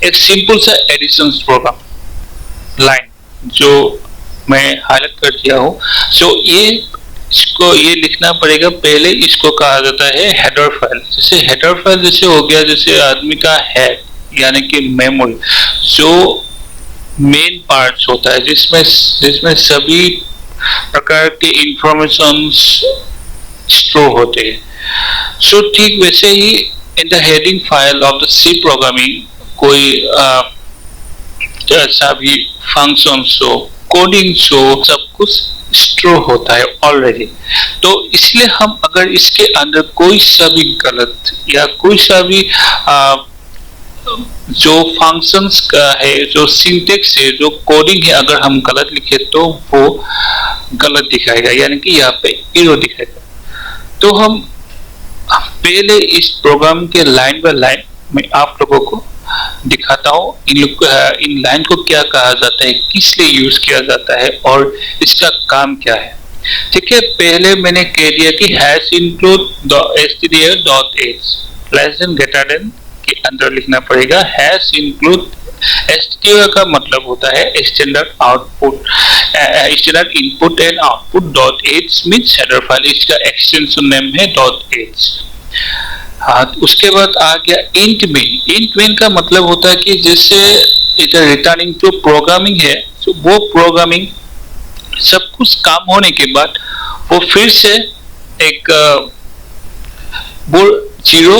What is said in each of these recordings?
एक सिंपल सा addition program line जो मैं हाईलाइट कर दिया हूँ। सो इसको ये लिखना पड़ेगा। पहले इसको कहा जाता है हेडर फाइल। जैसे हेडर फाइल जैसे हो गया, जैसे आदमी का हेड यानी कि मेमोरी, जो मेन पार्ट्स होता है जिसमें सभी प्रकार के इंफॉर्मेशन स्टोर होते हैं। सो ठीक वैसे ही in the heading file of the C programming कोई ऐसा भी फंक्शंस हो, कोडिंग्स हो, सब कुछ स्टोर होता है ऑलरेडी। तो इसलिए हम अगर इसके अंदर कोई सा भी गलत या कोई सा भी जो फंक्शंस का है, जो सिंटेक्स है, जो कोडिंग है, अगर हम गलत लिखे तो वो गलत दिखाएगा, यानी कि यहाँ पे एरर दिखाएगा। तो हम पहले इस प्रोग्राम के लाइन बाय लाइन में आप लोगों को दिखाता हूँ इन लाइन को क्या कहा जाता है, किस लिए यूज किया जाता है और इसका काम क्या है। ठीक है, पहले मैंने कह दिया कि hash include stdio.h less than greater than के अंदर लिखना पड़ेगा। हैश इंक्लूड stdio का मतलब होता है standard output, standard input and output dot h means header file, इसका एक्सटेंशन नेम है .h। हाँ, उसके बाद आ गया इंट मेन। इंट मेन का मतलब होता है कि जैसे इधर रिटर्निंग जो प्रोग्रामिंग है, तो वो प्रोग्रामिंग सब कुछ काम होने के बाद वो फिर से एक वो जीरो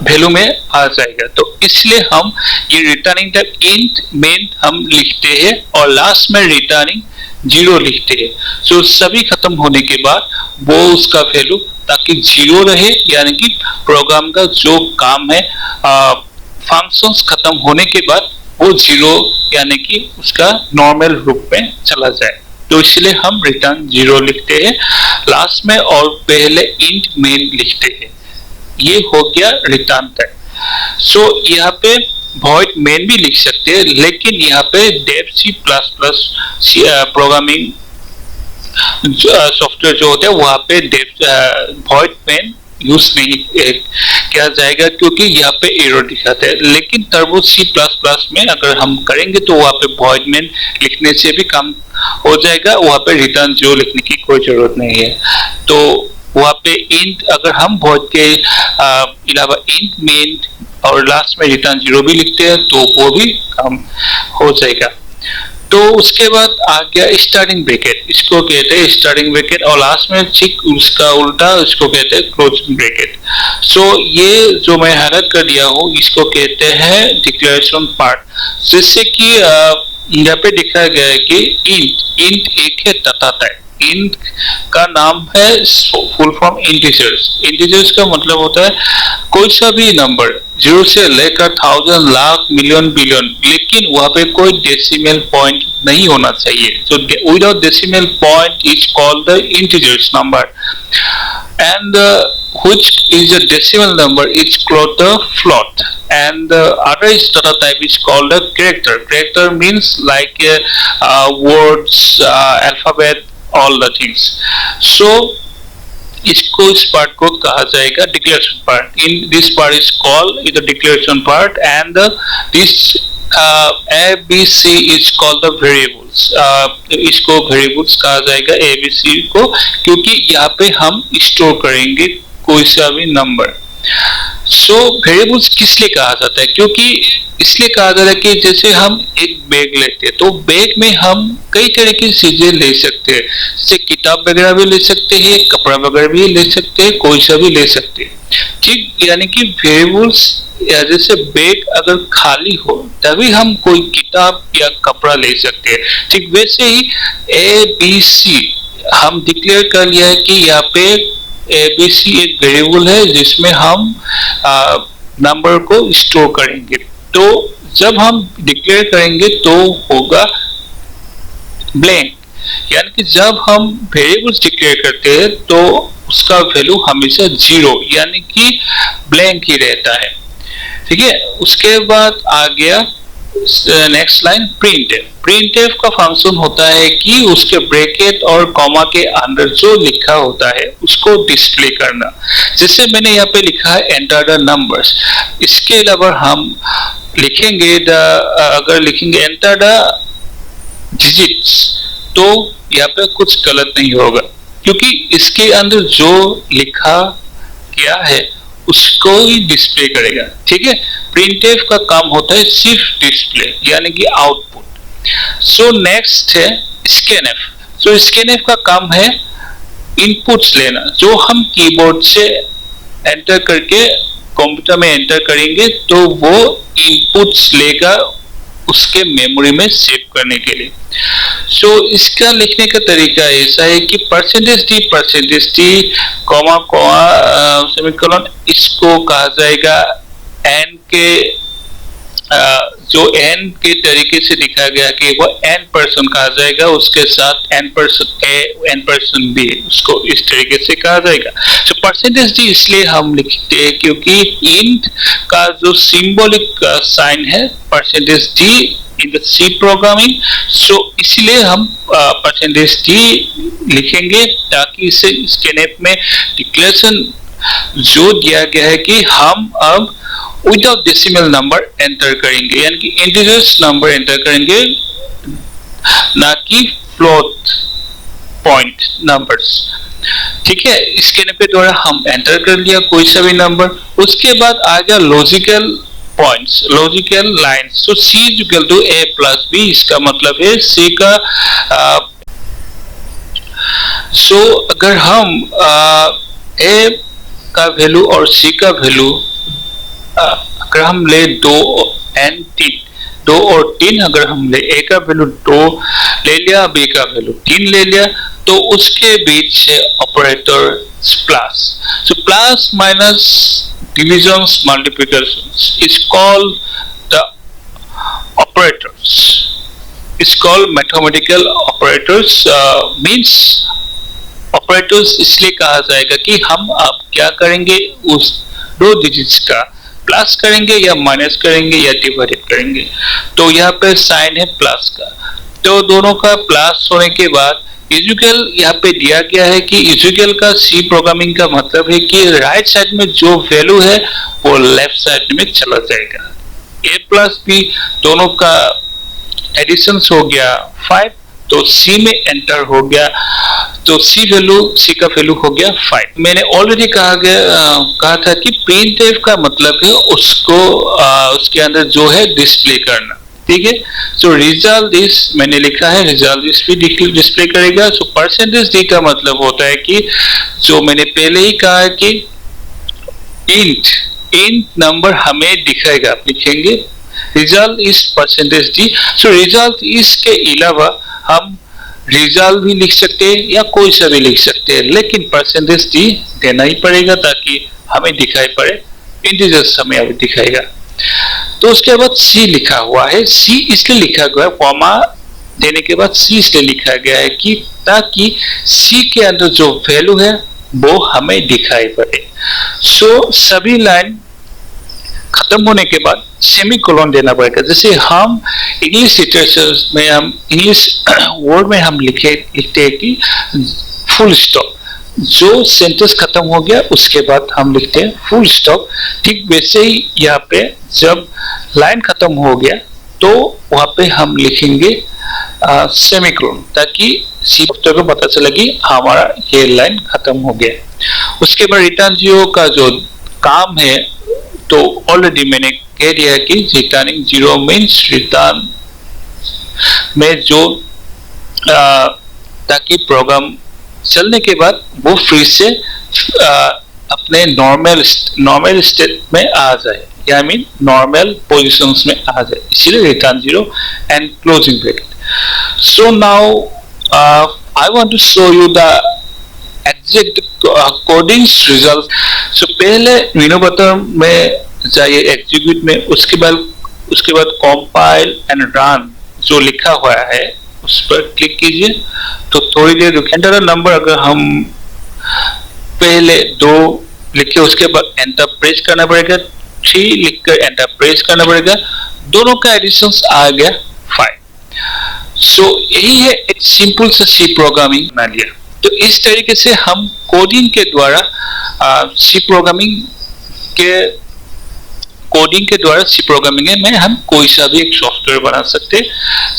वैल्यू में आ जाएगा। तो इसलिए हम ये रिटर्निंग टाइप इंट मेन हम लिखते हैं और लास्ट में रिटर्निंग जीरो लिखते हैं। तो सभी खत्म होने के बाद वो उसका वैल्यू ताकि जीरो रहे, यानी कि प्रोग्राम का जो काम है फंक्शंस खत्म होने के बाद वो जीरो यानी कि उसका नॉर्मल रूप में चला जाए। तो इसलिए हम रिटर्न जीरो लिखते हैं लास्ट में और पहले इंट मेन लिखते हैं। ये हो गया रिटर्न टाइप। सो यहाँ पे वॉइड मेन भी लिख सकते हैं, लेकिन यहाँ पे डेव C++ प्रोग्रामिंग सॉफ्टवेयर जो होते हैं वहां पे वॉइड मेन यूज नहीं किया जाएगा क्योंकि यहाँ पे एरर दिखाते हैं। लेकिन टर्बो C++ में अगर हम करेंगे तो वहां पे वॉइड मेन लिखने से भी काम हो जाएगा, वहां पे रिटर्न जीरो लिखने की कोई जरूरत नहीं है। तो वहां पे इंट अगर हम वॉइड के अलावा इंट मेन और लास्ट में रिटर्न जीरो भी लिखते हैं तो वो भी काम हो जाएगा। तो उसके बाद आ गया स्टार्टिंग ब्रैकेट, इसको कहते हैं स्टार्टिंग ब्रैकेट, और लास्ट में ठीक उसका उल्टा इसको कहते हैं क्लोजिंग ब्रैकेट। सो ये जो मैं हाईलाइट कर दिया हूँ इसको कहते हैं डिक्लेरेशन पार्ट। जैसे कि यहाँ पे दिखाया गया है कि इंट एक है तथा टाइप। इंट का नाम है फुल फॉर्म इंटीजर्स। इंटीजर्स का मतलब होता है कोई सा भी नंबर, जीरो से लेकर 1000 लाख मिलियन बिलियन, लेकिन वहां पे कोई डेसिमल पॉइंट नहीं होना चाहिए। तो without decimal point is called the integers number and which is a decimal number is called the float, and the other data type is called a character. Character means like words, alphabet, all the things. So इसको इस part को कहा जाएगा declaration part. In this part is called the declaration part and this ABC is called the variables. इसको variables कहा जाएगा ABC को, क्योंकि यहाँ पे हम स्टोर करेंगे कोई सा भी नंबर। सो वेरिएबल्स किस लिए कहा जाता है? क्योंकि इसलिए कहा जाता है कि जैसे हम एक बैग लेते हैं तो बैग में हम कई तरह की चीजें ले सकते हैं, जैसे किताब वगैरह भी ले सकते हैं, कपड़ा वगैरह भी ले सकते हैं, कोई सा भी ले सकते हैं। ठीक, यानी कि वेरिएबल्स या जैसे बैग अगर खाली हो तभी हम कोई किताब या कपड़ा ले सकते हैं। ठीक वैसे ही ABC हम डिक्लेयर कर लिया है कि यहाँ पे ABC एक वेरिएबल है जिसमें हम नंबर को स्टोर करेंगे। तो जब हम डिक्लेयर करेंगे तो होगा ब्लैंक, यानी कि जब हम वेरिएबल्स डिक्लेयर करते हैं तो उसका वैल्यू हमेशा जीरो यानी कि ब्लैंक ही रहता है। ठीक है, उसके बाद आ गया नेक्स्ट लाइन प्रिंटफ। प्रिंटफ का फंक्शन होता है कि उसके ब्रैकेट और कॉमा के अंदर जो लिखा होता है उसको डिस्प्ले करना। जैसे मैंने यहाँ पे लिखा है एंटर द नंबर्स, इसके अलावा हम लिखेंगे अगर लिखेंगे एंटर द डिजिट्स, तो यहाँ पे कुछ गलत नहीं होगा, क्योंकि इसके अंदर जो लिखा गया है उसको ही डिस्प्ले करेगा। ठीक है, प्रिंटफ का काम होता है सिर्फ डिस्प्ले यानी कि आउटपुट। सो नेक्स्ट है स्कैनफ। सो स्कैनफ का काम है इनपुट्स लेना, जो हम कीबोर्ड से एंटर करके कंप्यूटर में एंटर करेंगे तो वो इनपुट्स लेगा उसके मेमोरी में सेव करने के लिए। सो इसका लिखने का तरीका ऐसा है कि %d कॉमा कॉमा सेमीकोलन, इसको कहा जाएगा एन के जो एन के तरीके से लिखा गया कि वो n% कहा जाएगा, उसके साथ n% a n% b, उसको इस तरीके से कहा जाएगा। तो %d इसलिए हम लिखते हैं क्योंकि इंट का जो सिंबॉलिक साइन है %d in the C programming, so इसलिए हम %d लिखेंगे ताकि इसे स्कैनफ में डिक्लेरेशन जो दिया गया है कि हम अब विदाउट डेसिमल नंबर एंटर करेंगे, यानी कि इंटीजर्स नंबर एंटर करेंगे, ना कि फ्लोट पॉइंट नंबर्स। ठीक है, स्कैनफ के द्वारा हम एंटर कर लिया कोई सा भी नंबर। उसके बाद आ गया लॉजिकल पॉइंट्स, लॉजिकल लाइन्स। तो C equal to A plus B, इसका मतलब है C का अगर हम A का वैल्यू और C का वैल्यू अगर हम ले 2 और 3, अगर हम ले A का वैल्यू 2 ले लिया, B का वैल्यू 3 ले लिया, तो उसके बीच है operator plus. So plus minus divisions multiplications is called the operators, is called mathematical operators, means operators इसलिए कहा जाएगा कि हम अब क्या करेंगे, उस दो डिजिट्स का प्लस करेंगे या माइनस करेंगे या डिवाइड करेंगे। तो यहाँ पे साइन है प्लस का, तो दोनों का प्लस होने के बाद इक्वल यहाँ पे दिया गया है कि इक्वल का सी प्रोग्रामिंग का मतलब है कि राइट साइड में जो वैल्यू है वो लेफ्ट साइड में चला जाएगा। a प्लस b दोनों का एडिशन हो गया 5, तो c में एंटर हो गया, तो c का वैल्यू हो गया 5। मैंने ऑलरेडी कहा था कि प्रिंटफ का मतलब है उसको उसके अंदर जो है डिस्प्ले करना। ठीक है, सो रिजल्ट दिस मैंने लिखा है, रिजल्ट दिस भी डिस्प्ले करेगा। सो %d का मतलब होता है कि जो मैंने पहले ही कहा है कि इंट नंबर हमें दिखाएगा, लिखेंगे रिजल्ट इस %d। सो रिजल्ट इसके अलावा हम रिजल्ट भी लिख सकते हैं या कोई सा भी लिख सकते हैं, लेकिन %d देना ही पड़ेगा ताकि हमें दिखाई पड़े, इंटीजर्स हमें अभी दिखाएगा। तो उसके बाद C लिखा हुआ है, C इसलिए लिखा गया है, कॉमा देने के बाद C इसलिए लिखा गया है कि ताकि C के अंदर जो वैल्यू है वो हमें दिखाई पड़े। सो सभी लाइन खत्म होने के बाद सेमीकोलन देना पड़ेगा। जैसे हम इंग्लिश लिटरेचर में, हम इंग्लिश वर्ड में हम लिखते हैं कि फुल स्टॉप, जो सेंटेंस खत्म हो गया उसके बाद हम लिखते हैं फुल स्टॉप। ठीक वैसे ही यहाँ पे जब लाइन खत्म हो गया तो वहां पे हम लिखेंगे सेमीकोलन, ताकि सी को पता चले कि हमारा ये लाइन खत्म हो गया। उसके बाद रिटर्न 0 का जो काम है, तो ऑलरेडी मैंने कह दिया कि रिटर्निंग 0 मीन्स रिटर्न में जो ताकि प्रोग्राम चलने के बाद वो फिर से अपने नॉर्मल स्टेट में आ जाए, या मीन नॉर्मल पोजीशंस में आ जाए, इसीलिए return 0 and closing bracket. So now I want to show you the exact coding result. So पहले विनो बटन में जाइए, एग्जीक्यूट में, उसके बाद कंपाइल एंड रन जो लिखा हुआ है उस पर क्लिक कीजिए। तो थोड़ी देर रुकिए। एंटर नंबर अगर हम पहले 2 लिखे उसके बाद एंटर प्रेस करना पड़ेगा, 3 लिखकर एंटर प्रेस करना पड़ेगा, दोनों का एडिशन आ गया 5। सो यही है एक सिंपल सा सी प्रोग्रामिंग बना लिया। तो इस तरीके से हम कोडिंग के द्वारा सी प्रोग्रामिंग के कोडिंग के द्वारा सी प्रोग्रामिंग में हम कोई सा भी एक सॉफ्टवेयर बना सकते हैं,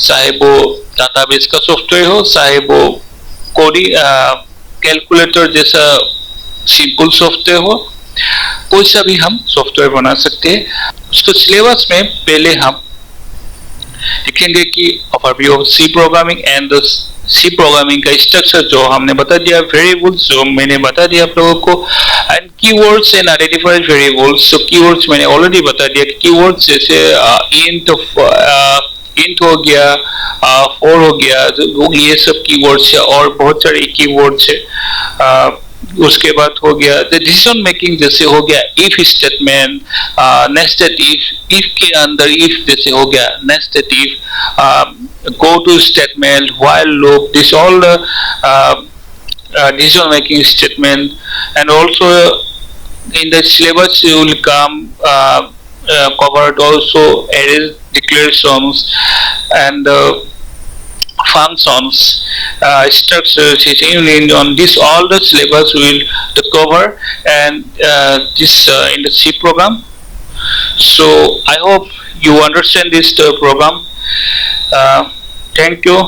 चाहे वो डाटाबेस का सॉफ्टवेयर हो, चाहे वो कोडिंग कैलकुलेटर जैसा सिंपल सॉफ्टवेयर हो, कोई सा भी हम सॉफ्टवेयर बना सकते हैं। उसको सिलेबस में पहले हम देखेंगे कि overview of C programming and the C programming का स्ट्रक्चर जो हमने बता दिया, वेरिएबल्स जो मैंने बता दिया आप लोगों को, and keywords and identified variables. तो कीवर्ड्स मैंने ऑलरेडी बता दिया कि कीवर्ड्स जैसे इंट हो गया, फॉर हो गया, ये सब कीवर्ड्स है और बहुत सारे कीवर्ड्स है। उसके बाद हो गया डिसीजन मेकिंग, जैसे हो गया इफ स्टेटमेंट, नेस्टेड इफ के अंदर इफ जैसे हो गया nested if, go to statement, while loop, this all decision making statement. And also in the syllabus you will come covered also arrays, declarations, and functions, structures on this. All the syllabus will cover, and this in the C program. So I hope you understand this program. Thank you.